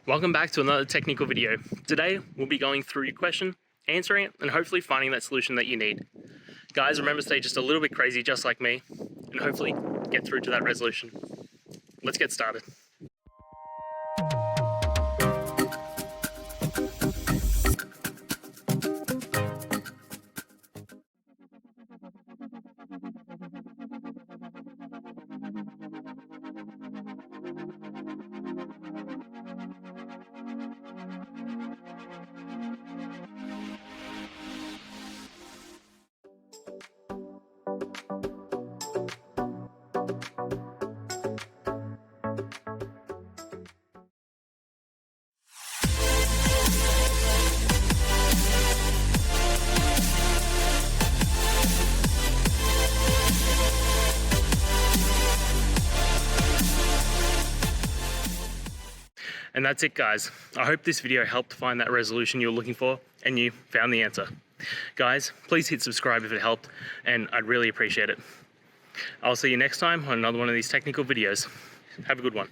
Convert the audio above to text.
Welcome back to another technical video. Today, we'll be going through your question, answering it, and hopefully finding that solution that you need. Guys, remember to stay just a little bit crazy, just like me, and hopefully get through to that resolution. Let's get started. And that's it, guys. I hope this video helped find that resolution you're looking for and you found the answer. Guys, please hit subscribe if it helped, and I'd really appreciate it. I'll see you next time on another one of these technical videos. Have a good one.